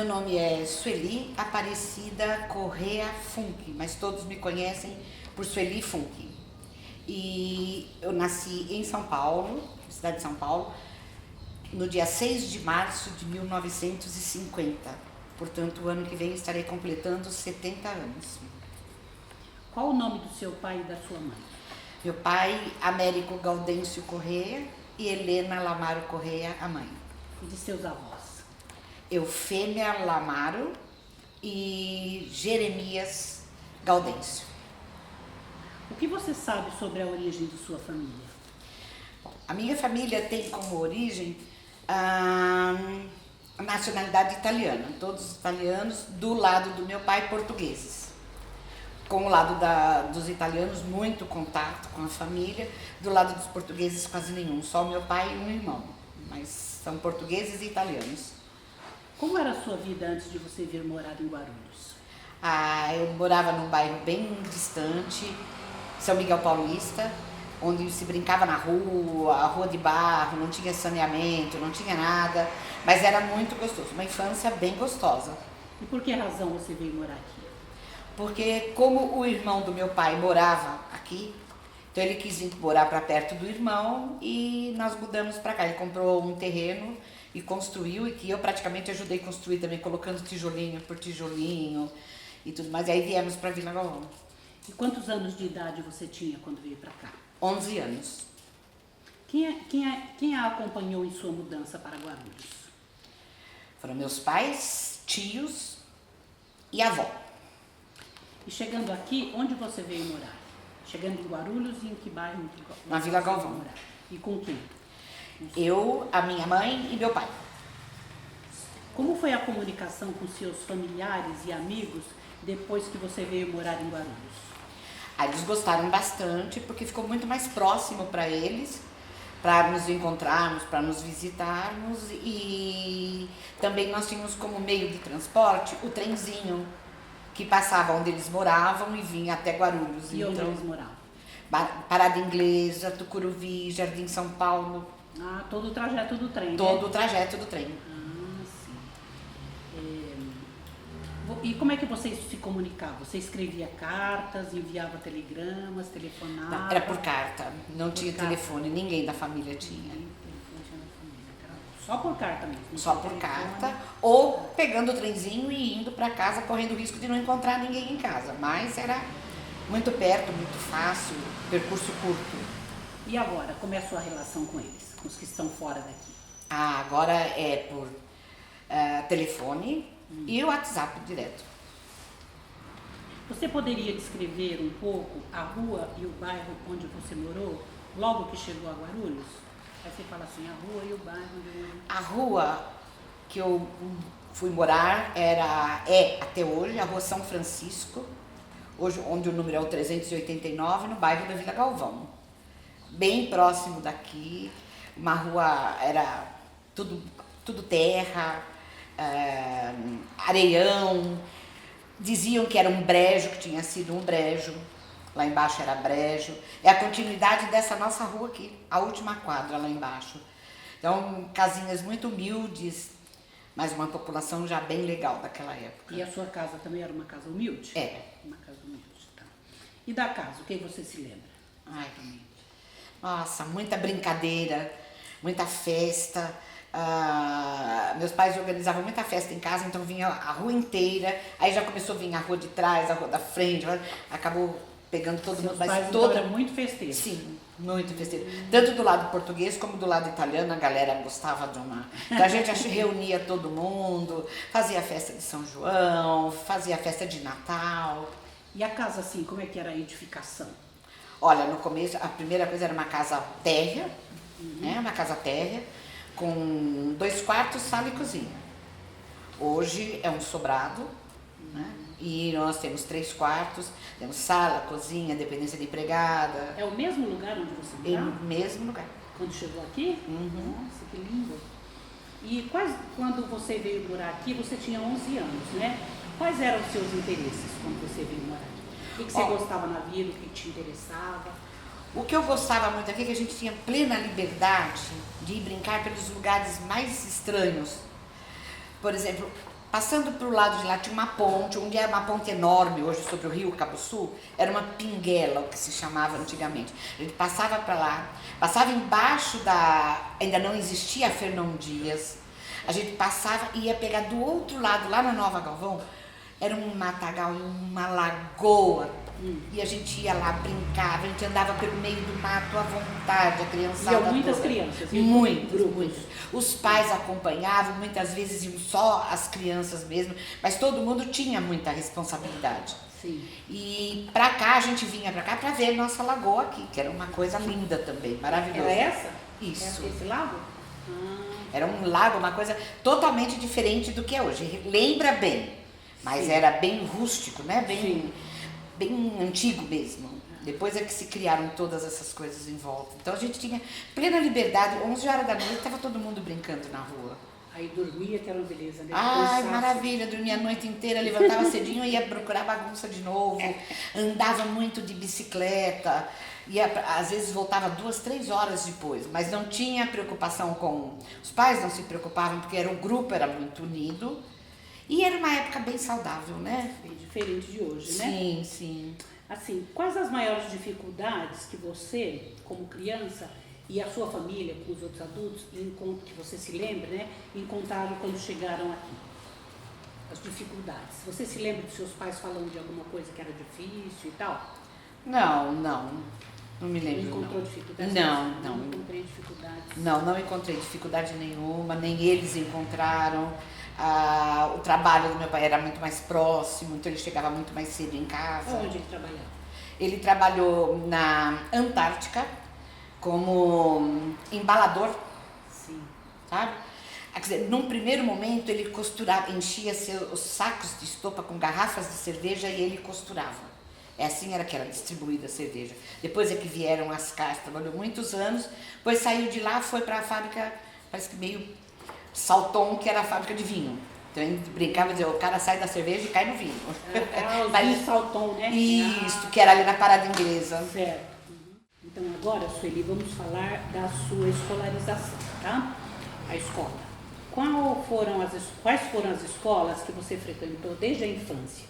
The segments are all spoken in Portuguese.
Meu nome é Sueli Aparecida Correa Funk, mas todos me conhecem por Sueli Funk. E eu nasci em São Paulo, cidade de São Paulo, no dia 6 de março de 1950. Portanto, o ano que vem estarei completando 70 anos. Qual o nome do seu pai e da sua mãe? Meu pai, Américo Gaudêncio Correa, e Helena Lamaro Correa, a mãe. E de seus avós? Eufêmia Lamaro e Jeremias Gaudêncio. O que você sabe sobre a origem de sua família? A minha família tem como origem a nacionalidade italiana, todos italianos, do lado do meu pai, portugueses. Com o lado dos italianos, muito contato com a família, do lado dos portugueses quase nenhum, só meu pai e um irmão, mas são portugueses e italianos. Como era a sua vida antes de você vir morar em Guarulhos? Eu morava num bairro bem distante, São Miguel Paulista, onde se brincava na rua de barro, não tinha saneamento, não tinha nada, mas era muito gostoso, uma infância bem gostosa. E por que razão você veio morar aqui? Porque como o irmão do meu pai morava aqui, então ele quis vir morar para perto do irmão e nós mudamos para cá. Ele comprou um terreno e construiu, e que eu praticamente ajudei a construir também, colocando tijolinho por tijolinho e tudo mais. E aí viemos para Vila Galvão. E quantos anos de idade você tinha quando veio para cá? 11 anos. Quem a acompanhou em sua mudança para Guarulhos? Foram meus pais, tios e avó. E chegando aqui, onde você veio morar? Chegando em Guarulhos e em que bairro? Na Vila Galvão. E com quem? Eu, a minha mãe e meu pai. Como foi a comunicação com seus familiares e amigos depois que você veio morar em Guarulhos? Eles gostaram bastante porque ficou muito mais próximo para eles, para nos encontrarmos, para nos visitarmos, e também nós tínhamos como meio de transporte o trenzinho que passava onde eles moravam e vinha até Guarulhos. E onde eles moravam? Parada Inglesa, Tucuruvi, Jardim São Paulo. Ah, todo o trajeto do trem, Todo né? o trajeto do trem. Ah, sim. E como é que vocês se comunicavam? Você escrevia cartas, enviava telegramas, telefonava? Não, era por carta, não Por tinha carta. telefone, ninguém da família tinha. Telefone tinha na família, era só por carta mesmo? Só por carta, ou pegando o trenzinho e indo para casa, correndo o risco de não encontrar ninguém em casa. Mas era muito perto, muito fácil, percurso curto. E agora, como é a sua relação com eles, com os que estão fora daqui? Agora é por telefone e o WhatsApp direto. Você poderia descrever um pouco a rua e o bairro onde você morou, logo que chegou a Guarulhos? Aí você fala assim, a rua e o bairro onde eu morei. A rua que eu fui morar é até hoje a Rua São Francisco, hoje, onde o número é o 389, no bairro da Vila Galvão. Bem próximo daqui, uma rua, era tudo terra, areião. Diziam que era um brejo, que tinha sido um brejo, lá embaixo era brejo. É a continuidade dessa nossa rua aqui, a última quadra lá embaixo. Então, casinhas muito humildes, mas uma população já bem legal daquela época. E a sua casa também era uma casa humilde? É. Uma casa humilde, tá. E da casa, o que você se lembra? Ai, nossa, muita brincadeira, muita festa. Meus pais organizavam muita festa em casa, então vinha a rua inteira, aí já começou a vir a rua de trás, a rua da frente, acabou pegando todo mundo. Mas Mas então era muito festeiro. Sim, muito festeiro. Tanto do lado português como do lado italiano, a galera gostava de uma... Então a gente reunia todo mundo, fazia a festa de São João, fazia a festa de Natal. E a casa assim, como é que era a edificação? Olha, no começo, a primeira coisa era uma casa térrea, né? Uma casa térrea, com 2 quartos, sala e cozinha. Hoje é um sobrado, né? E nós temos 3 quartos, temos sala, cozinha, dependência de empregada. É o mesmo lugar onde você morava? No mesmo lugar. Quando chegou aqui? Uhum. Nossa, que lindo. E quando você veio morar aqui, você tinha 11 anos, né? Quais eram os seus interesses quando você veio morar aqui? O que você gostava na vida, o que te interessava? O que eu gostava muito aqui é que a gente tinha plena liberdade de ir brincar pelos lugares mais estranhos. Por exemplo, Passando para o lado de lá tinha uma ponte, onde era uma ponte enorme hoje sobre o rio Cabo Sul, era uma pinguela, o que se chamava antigamente. A gente passava para lá, passava embaixo ainda não existia a Fernão Dias, a gente passava e ia pegar do outro lado, lá na Nova Galvão, era um matagal e uma lagoa. E a gente ia lá, brincava, a gente andava pelo meio do mato à vontade, a criançada Iam muitas toda. crianças? Muitos. Os pais acompanhavam, muitas vezes iam só as crianças mesmo, mas todo mundo tinha muita responsabilidade. Sim. E pra cá, a gente vinha pra cá pra ver nossa lagoa aqui, que era uma coisa linda também, maravilhosa. Era essa? Isso. Esse lago? Era um lago, uma coisa totalmente diferente do que é hoje. Lembra bem, mas era bem rústico, né? Bem antigo mesmo. Depois é que se criaram todas essas coisas em volta. Então a gente tinha plena liberdade. 11 horas da noite estava todo mundo brincando na rua. Aí dormia, que era uma beleza, né? Ai, maravilha, dormia a noite inteira, levantava cedinho e ia procurar bagunça de novo. Andava muito de bicicleta, às vezes voltava 2, 3 horas depois, mas não tinha preocupação com... Os pais não se preocupavam porque o grupo era muito unido e era uma época bem saudável, né? Bem diferente de hoje, né? Sim, sim. Assim, quais as maiores dificuldades que você, como criança, e a sua família, com os outros adultos, que você se lembra, né, encontraram quando chegaram aqui? As dificuldades. Você se lembra dos seus pais falando de alguma coisa que era difícil e tal? Não me lembro. Não encontrou dificuldades? Não encontrei dificuldades. Não encontrei dificuldade nenhuma, nem eles encontraram. O trabalho do meu pai era muito mais próximo, então ele chegava muito mais cedo em casa. Onde ele trabalhava? Ele trabalhou na Antártica como embalador. Sim. Sabe? Quer dizer, num primeiro momento ele costurava, enchia os sacos de estopa com garrafas de cerveja e ele costurava. Assim era que era distribuída a cerveja. Depois é que vieram as caixas, trabalhou muitos anos, depois saiu de lá, foi para a fábrica, parece que meio Salton, que era a fábrica de vinho. Então a gente brincava e dizia, o cara sai da cerveja e cai no vinho. Os Salton, né? Isso, que era ali na Parada Inglesa. Certo. Então agora, Sueli, vamos falar da sua escolarização, tá? A escola. Quais foram as escolas que você frequentou desde a infância?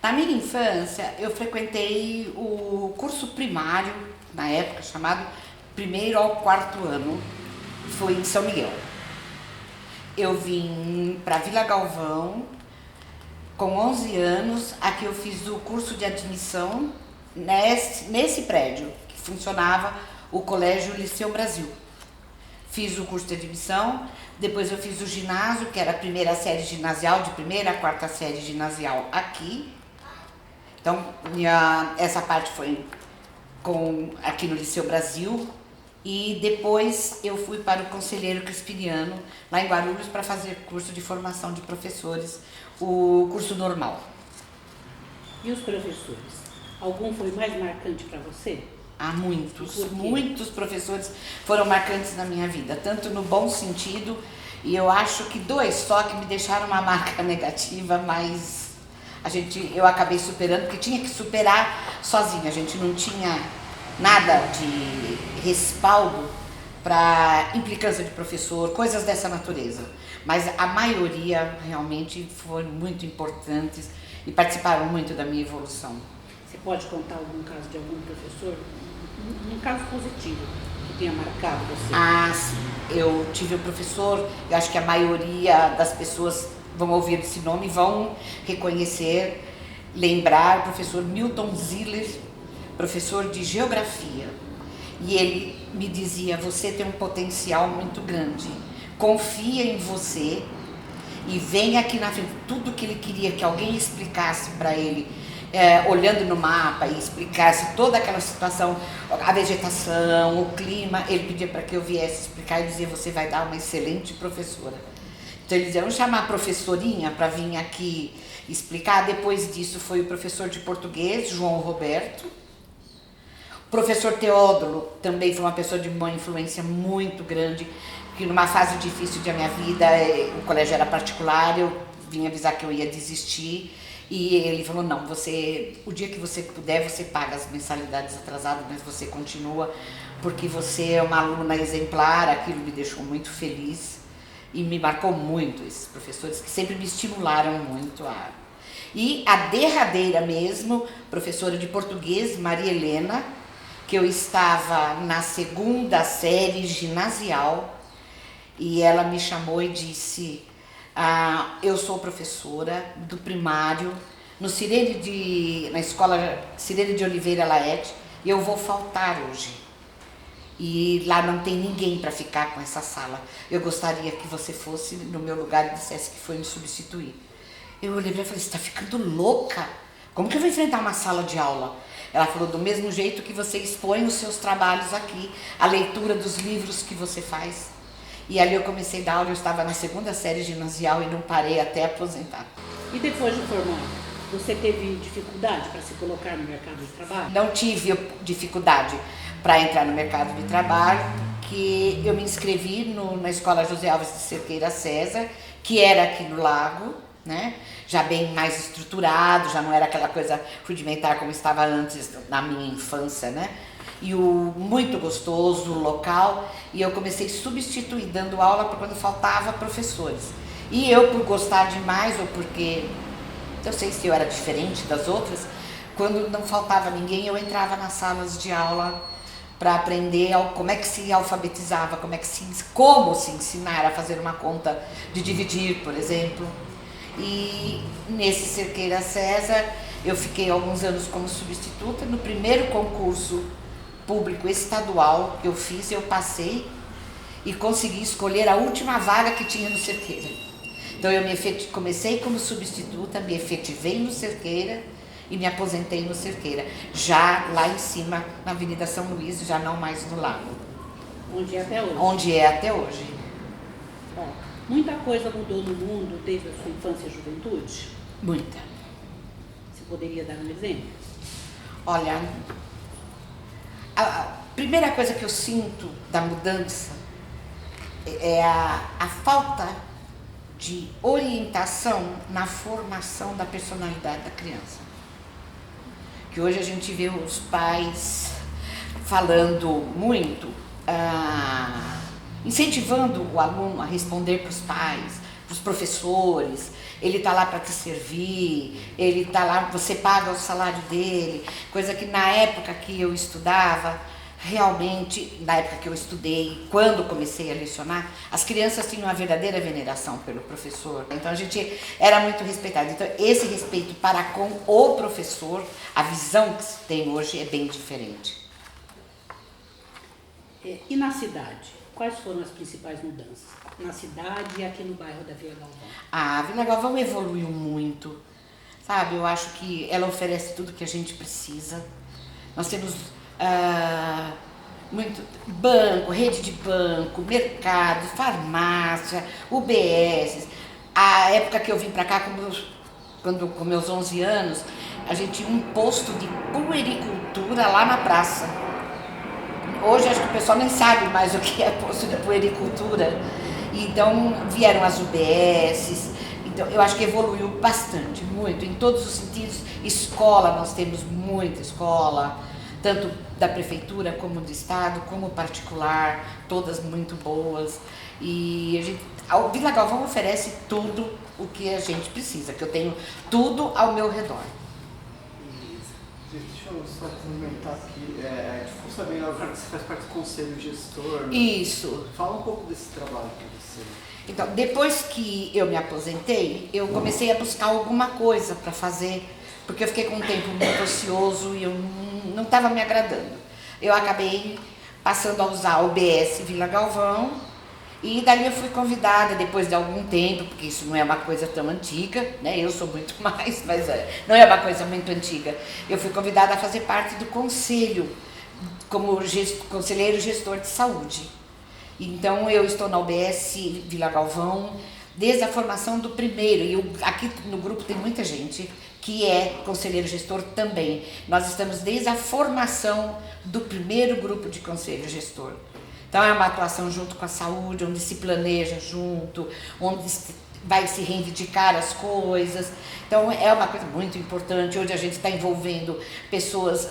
Na minha infância, eu frequentei o curso primário, na época, chamado 1º ao 4º ano, foi em São Miguel. Eu vim para Vila Galvão com 11 anos, aqui eu fiz o curso de admissão nesse prédio, que funcionava o Colégio Liceu Brasil. Fiz o curso de admissão, depois eu fiz o ginásio, que era a primeira série ginasial, de 1ª a 4ª série ginasial aqui. Então, essa parte foi aqui no Liceu Brasil. E depois eu fui para o Conselheiro Crispiniano, lá em Guarulhos, para fazer curso de formação de professores, o curso normal. E os professores? Algum foi mais marcante para você? Muitos professores foram marcantes na minha vida, tanto no bom sentido, e eu acho que 2 só que me deixaram uma marca negativa, mas eu acabei superando, porque tinha que superar sozinha, a gente não tinha nada de respaldo para implicância de professor, coisas dessa natureza. Mas a maioria realmente foram muito importantes e participaram muito da minha evolução. Você pode contar algum caso de algum professor, um caso positivo, que tenha marcado você? Sim. Eu tive um professor, eu acho que a maioria das pessoas vão ouvir esse nome e vão reconhecer, lembrar, o professor Milton Ziller, professor de geografia, e ele me dizia, você tem um potencial muito grande, confia em você e vem aqui na frente. Tudo que ele queria que alguém explicasse para ele, olhando no mapa e explicasse toda aquela situação, a vegetação, o clima, ele pedia para que eu viesse explicar e dizia, você vai dar uma excelente professora. Então ele dizia, vamos chamar a professorinha para vir aqui explicar. Depois disso foi o professor de português, João Roberto. O professor Teódulo também foi uma pessoa de uma influência muito grande, que numa fase difícil da minha vida, o colégio era particular, eu vim avisar que eu ia desistir, e ele falou, não, o dia que você puder, você paga as mensalidades atrasadas, mas você continua, porque você é uma aluna exemplar. Aquilo me deixou muito feliz. E me marcou muito esses professores que sempre me estimularam muito a... E a derradeira mesmo, professora de português, Maria Helena, que eu estava na 2ª série ginasial, e ela me chamou e disse, eu sou professora do primário, na escola Cirene de Oliveira Laete, e eu vou faltar hoje. E lá não tem ninguém para ficar com essa sala. Eu gostaria que você fosse no meu lugar e dissesse que foi me substituir. Eu olhei para ela e falei, você está ficando louca? Como que eu vou enfrentar uma sala de aula? Ela falou, do mesmo jeito que você expõe os seus trabalhos aqui, a leitura dos livros que você faz. E ali eu comecei a dar aula, eu estava na 2ª série ginasial e não parei até aposentar. E depois de formar, você teve dificuldade para se colocar no mercado de trabalho? Não tive dificuldade para entrar no mercado de trabalho, que eu me inscrevi na Escola José Alves de Cerqueira César, que era aqui no Lago, né? Já bem mais estruturado, já não era aquela coisa rudimentar como estava antes na minha infância, né? E muito gostoso o local, e eu comecei a substituir, dando aula para quando faltava professores. E eu, por gostar demais, ou porque eu sei se eu era diferente das outras, quando não faltava ninguém, eu entrava nas salas de aula para aprender como é que se alfabetizava, como se ensinar a fazer uma conta de dividir, por exemplo. E nesse Cerqueira César, eu fiquei alguns anos como substituta. No primeiro concurso público estadual que eu fiz, eu passei e consegui escolher a última vaga que tinha no Cerqueira. Então eu comecei como substituta, me efetivei no Cerqueira e me aposentei no Cerqueira, já lá em cima, na Avenida São Luís, já não mais no Lago. Onde é até hoje. Onde é até hoje. Bom, muita coisa mudou no mundo desde a sua infância e juventude? Muita. Você poderia dar um exemplo? Olha, a primeira coisa que eu sinto da mudança é a falta de orientação na formação da personalidade da criança. Que hoje a gente vê os pais falando muito, incentivando o aluno a responder para os pais, para os professores. Ele está lá para te servir, ele está lá, você paga o salário dele, coisa que na época que eu estudava, realmente, na época que eu estudei, quando comecei a lecionar, as crianças tinham uma verdadeira veneração pelo professor. Então a gente era muito respeitado. Então esse respeito para com o professor, a visão que se tem hoje é bem diferente. E na cidade? Quais foram as principais mudanças? Na cidade e aqui no bairro da Vila Galvão? A Vila Galvão evoluiu muito, sabe? Eu acho que ela oferece tudo que a gente precisa. Nós temos muito banco, rede de banco, mercado, farmácia, UBS. A época que eu vim para cá, com meus 11 anos, a gente tinha um posto de puericultura lá na praça. Hoje acho que o pessoal nem sabe mais o que é posto de puericultura. Então vieram as UBSs. Então eu acho que evoluiu bastante, muito, em todos os sentidos. Escola, nós temos muita escola, tanto da prefeitura como do estado, como particular, todas muito boas. E a Vila Galvão oferece tudo o que a gente precisa, que eu tenho tudo ao meu redor. Deixa eu só comentar aqui, ficou sabendo agora que você faz parte do conselho gestor, né? Isso. Fala um pouco desse trabalho que você... Então, depois que eu me aposentei, eu comecei a buscar alguma coisa para fazer, porque eu fiquei com um tempo muito ocioso e eu não estava me agradando. Eu acabei passando a usar o OBS Vila Galvão e dali eu fui convidada depois de algum tempo, porque isso não é uma coisa tão antiga, né? Eu sou muito mais, mas não é uma coisa muito antiga. Eu fui convidada a fazer parte do conselho, como conselheiro gestor de saúde. Então eu estou na UBS Vila Galvão desde a formação do primeiro, e aqui no grupo tem muita gente que é conselheiro gestor também. Nós estamos desde a formação do primeiro grupo de conselho gestor. Então é uma atuação junto com a saúde, onde se planeja junto, onde vai se reivindicar as coisas. Então é uma coisa muito importante. Hoje a gente está envolvendo pessoas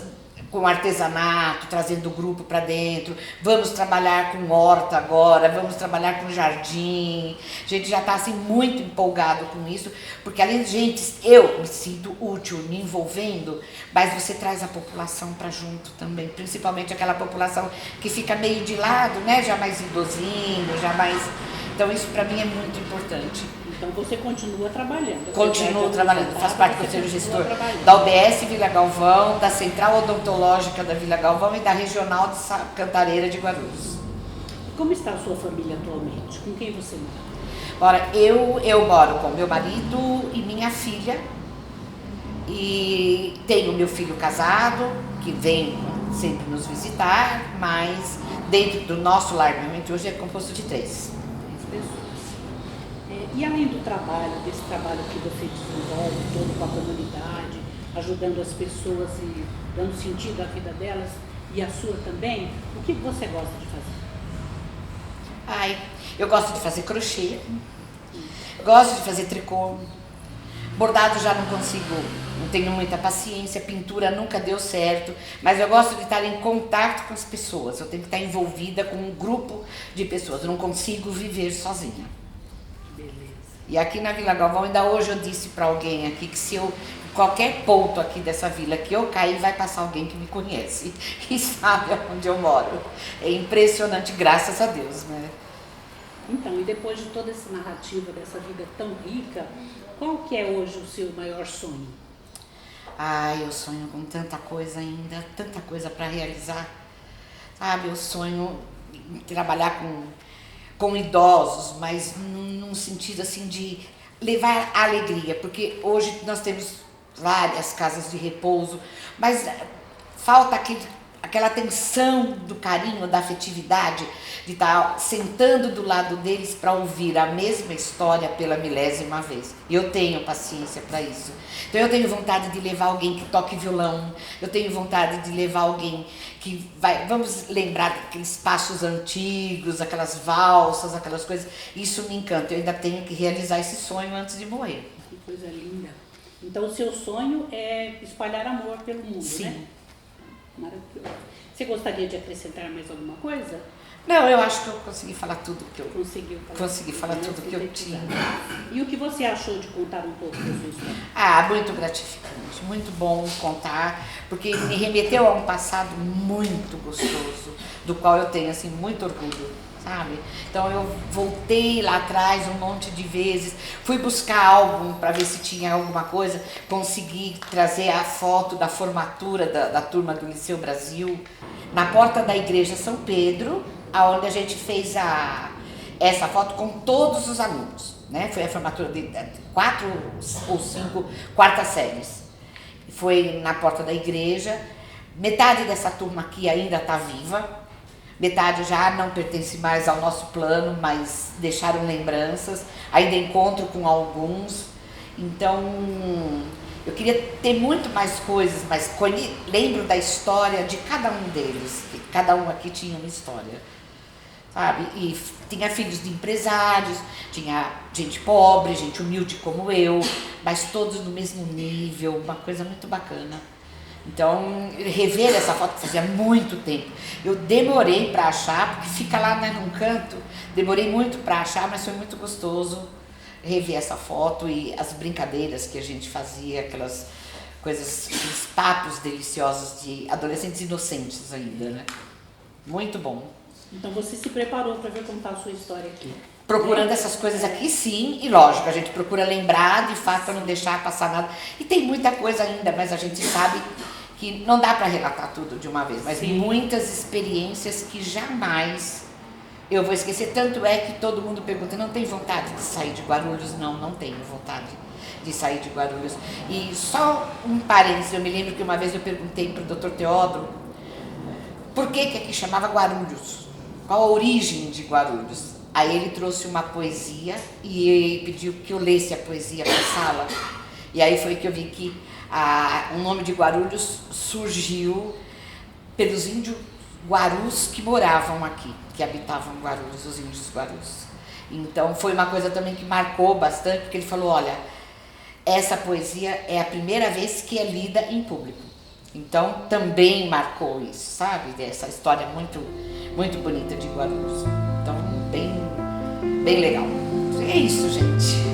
com artesanato, trazendo o grupo para dentro. Vamos trabalhar com horta agora, vamos trabalhar com jardim. A gente já está assim muito empolgado com isso, porque além de gente, eu me sinto útil, me envolvendo, mas você traz a população para junto também, principalmente aquela população que fica meio de lado, né? Já mais idosinho, já mais... Então isso para mim é muito importante. Então você continua trabalhando. Continuo trabalhando, faço parte do Conselho Gestor da UBS Vila Galvão, da Central Odontológica da Vila Galvão e da Regional de Cantareira de Guarulhos. Como está a sua família atualmente? Com quem você mora? Ora, eu moro com meu marido e minha filha, e tenho meu filho casado, que vem sempre nos visitar, mas dentro do nosso lar, realmente hoje é composto de 3 pessoas. E além do trabalho, desse trabalho que você desenvolve todo com a comunidade, ajudando as pessoas e dando sentido à vida delas e à sua também, o que você gosta de fazer? Eu gosto de fazer crochê, gosto de fazer tricô, bordado já não consigo, não tenho muita paciência, pintura nunca deu certo, mas eu gosto de estar em contato com as pessoas, eu tenho que estar envolvida com um grupo de pessoas, eu não consigo viver sozinha. E aqui na Vila Galvão, ainda hoje eu disse para alguém aqui que se eu, qualquer ponto aqui dessa vila que eu cair, vai passar alguém que me conhece e sabe onde eu moro. É impressionante, graças a Deus, né? Então, e depois de toda essa narrativa dessa vida tão rica, qual que é hoje o seu maior sonho? Eu sonho com tanta coisa ainda, tanta coisa para realizar. Sabe, eu sonho em trabalhar com idosos, mas num sentido assim de levar alegria, porque hoje nós temos várias casas de repouso, mas falta aquela atenção do carinho, da afetividade, de estar sentando do lado deles para ouvir a mesma história pela 1000ª vez. E eu tenho paciência para isso. Então eu tenho vontade de levar alguém que toque violão, eu tenho vontade de levar alguém que vai, vamos lembrar aqueles passos antigos, aquelas valsas, aquelas coisas, isso me encanta, eu ainda tenho que realizar esse sonho antes de morrer. Que coisa linda. Então o seu sonho é espalhar amor pelo mundo, Sim. Né? Maravilhoso. Você gostaria de acrescentar mais alguma coisa? Não, eu acho que eu consegui falar tudo que eu Consegui falar tudo que eu tinha. E o que você achou de contar um pouco da sua história? Muito gratificante, muito bom contar, porque me remeteu a um passado muito gostoso, do qual eu tenho assim muito orgulho, sabe? Então eu voltei lá atrás um monte de vezes, fui buscar álbum para ver se tinha alguma coisa, consegui trazer a foto da formatura da turma do Liceu Brasil, na porta da igreja São Pedro, aonde a gente fez essa foto com todos os alunos, né? Foi a formatura de 4 ou 5 quartas séries. Foi na porta da igreja. Metade dessa turma aqui ainda está viva, metade já não pertence mais ao nosso plano, mas deixaram lembranças, ainda encontro com alguns. Então, eu queria ter muito mais coisas, mas lembro da história de cada um deles, que cada um aqui tinha uma história, sabe? E tinha filhos de empresários, tinha gente pobre, gente humilde como eu, mas todos no mesmo nível, uma coisa muito bacana. Então, rever essa foto fazia muito tempo. Eu demorei para achar, porque fica lá, né, num canto, demorei muito para achar, mas foi muito gostoso rever essa foto e as brincadeiras que a gente fazia, aquelas coisas, aqueles papos deliciosos de adolescentes inocentes ainda, né? Muito bom. Então você se preparou para vir contar a sua história aqui? Procurando essas coisas aqui, sim, e lógico, a gente procura lembrar de fato para não deixar passar nada. E tem muita coisa ainda, mas a gente sabe que não dá para relatar tudo de uma vez, mas sim, muitas experiências que jamais eu vou esquecer. Tanto é que todo mundo pergunta, não tem vontade de sair de Guarulhos? Não, não tenho vontade de sair de Guarulhos. E só um parênteses, eu me lembro que uma vez eu perguntei para o Dr. Teódoro por que aqui chamava Guarulhos, qual a origem de Guarulhos. Aí ele trouxe uma poesia e pediu que eu lesse a poesia para a sala. E aí foi que eu vi que o nome de Guarulhos surgiu pelos índios guarus que moravam aqui, que habitavam Guarulhos, os índios guarus. Então foi uma coisa também que marcou bastante, porque ele falou, olha, essa poesia é a primeira vez que é lida em público. Então também marcou isso, sabe? Essa história muito, muito bonita de Guarulhos. Então, bem legal. É isso, gente.